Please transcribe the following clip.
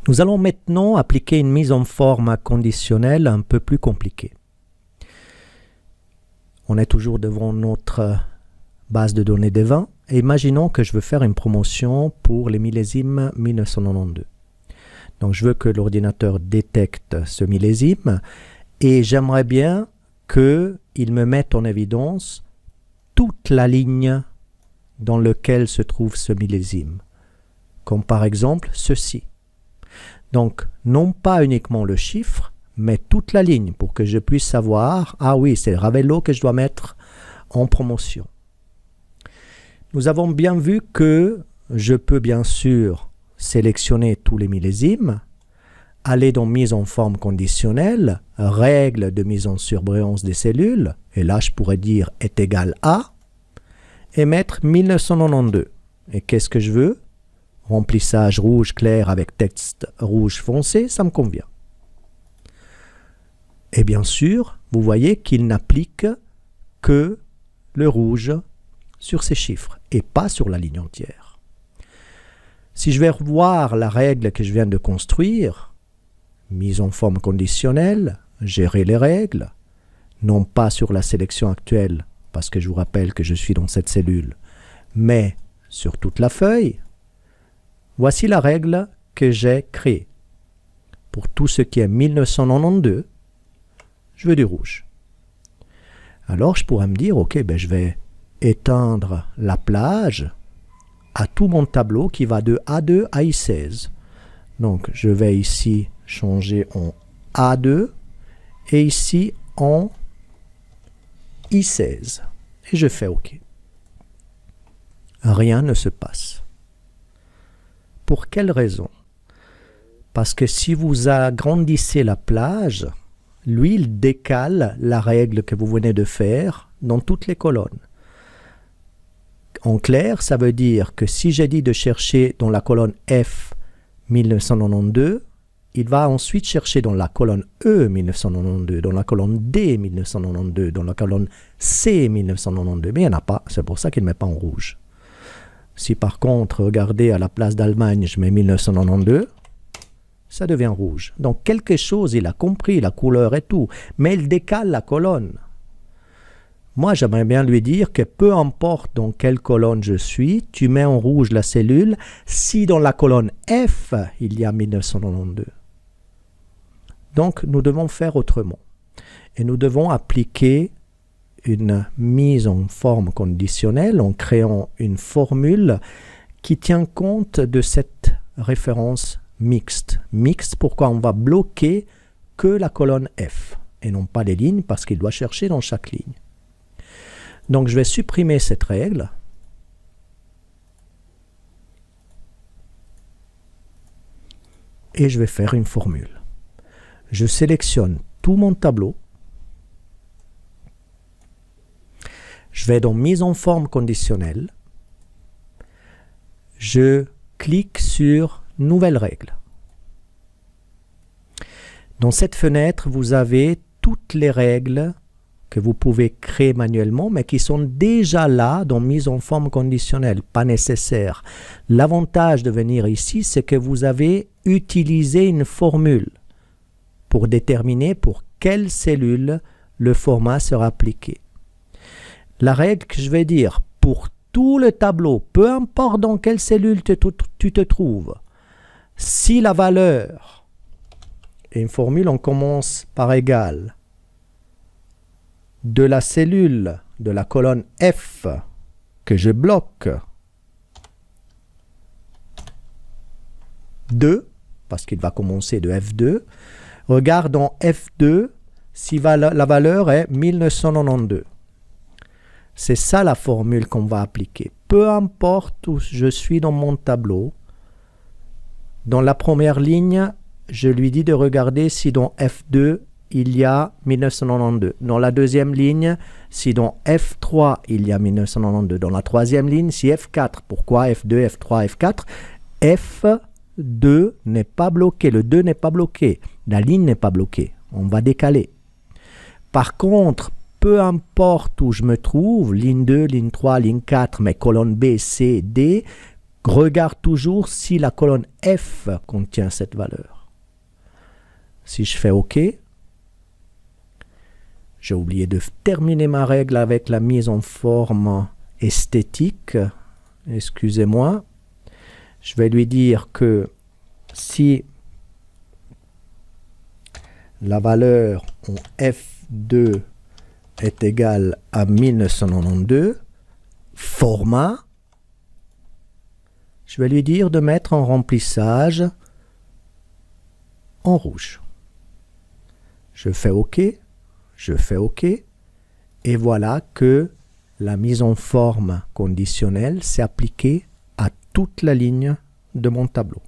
Nous allons maintenant appliquer une mise en forme conditionnelle un peu plus compliquée. On est toujours devant notre base de données des vins et imaginons que je veux faire une promotion pour les millésimes 1992. Donc je veux que l'ordinateur détecte ce millésime et j'aimerais bien qu'il me mette en évidence toute la ligne dans laquelle se trouve ce millésime, comme par exemple ceci. Donc non pas uniquement le chiffre, mais toute la ligne pour que je puisse savoir, ah oui, c'est Ravello que je dois mettre en promotion. Nous avons bien vu que je peux bien sûr sélectionner tous les millésimes, aller dans mise en forme conditionnelle, règle de mise en surbrillance des cellules, et là je pourrais dire est égal à, et mettre 1992. Et qu'est-ce que je veux? Remplissage rouge clair avec texte rouge foncé, ça me convient. Et bien sûr, vous voyez qu'il n'applique que le rouge sur ces chiffres et pas sur la ligne entière. Si je vais revoir la règle que je viens de construire, mise en forme conditionnelle, gérer les règles, non pas sur la sélection actuelle, parce que je vous rappelle que je suis dans cette cellule, mais sur toute la feuille, voici la règle que j'ai créée. Pour tout ce qui est 1992, je veux du rouge. Alors je pourrais me dire, ok, je vais éteindre la plage à tout mon tableau qui va de A2 à I16. Donc je vais ici changer en A2 et ici en I16. Et je fais OK. Rien ne se passe. Pour quelle raison? Parce que si vous agrandissez la plage, lui, il décale la règle que vous venez de faire dans toutes les colonnes. En clair, ça veut dire que si j'ai dit de chercher dans la colonne F 1992, il va ensuite chercher dans la colonne E 1992, dans la colonne D 1992, dans la colonne C 1992. Mais il n'y en a pas, c'est pour ça qu'il ne met pas en rouge. Si par contre, regardez à la place d'Allemagne, je mets 1992, ça devient rouge. Donc quelque chose, il a compris la couleur et tout, mais il décale la colonne. Moi, j'aimerais bien lui dire que peu importe dans quelle colonne je suis, tu mets en rouge la cellule si dans la colonne F, il y a 1992. Donc, nous devons faire autrement. Et nous devons appliquer une mise en forme conditionnelle en créant une formule qui tient compte de cette référence mixte. Mixte, pourquoi on va bloquer que la colonne F et non pas les lignes parce qu'il doit chercher dans chaque ligne. Donc je vais supprimer cette règle et je vais faire une formule. Je sélectionne tout mon tableau. Je vais dans mise en forme conditionnelle. Je clique sur nouvelle règle. Dans cette fenêtre, vous avez toutes les règles que vous pouvez créer manuellement, mais qui sont déjà là dans mise en forme conditionnelle, pas nécessaire. L'avantage de venir ici, c'est que vous avez utilisé une formule pour déterminer pour quelle cellule le format sera appliqué. La règle que je vais dire, pour tout le tableau, peu importe dans quelle cellule tu te trouves, si la valeur, et une formule, on commence par égal, de la cellule de la colonne F que je bloque 2, parce qu'il va commencer de F2, regarde dans F2 si la valeur est 1992. C'est ça la formule qu'on va appliquer. Peu importe où je suis dans mon tableau, dans la première ligne, je lui dis de regarder si dans F2, il y a 1992. Dans la deuxième ligne, si dans F3, il y a 1992. Dans la troisième ligne, si F4. Pourquoi F2, F3, F4? F2 n'est pas bloqué. Le 2 n'est pas bloqué. La ligne n'est pas bloquée. On va décaler. Par contre, peu importe où je me trouve, ligne 2, ligne 3, ligne 4, mes colonnes B, C, D, regarde toujours si la colonne F contient cette valeur. Si je fais OK, j'ai oublié de terminer ma règle avec la mise en forme esthétique. Excusez-moi. Je vais lui dire que si la valeur en F2 est égale à 1992, format, je vais lui dire de mettre en remplissage en rouge. Je fais OK, je fais OK, et voilà que la mise en forme conditionnelle s'est appliquée à toute la ligne de mon tableau.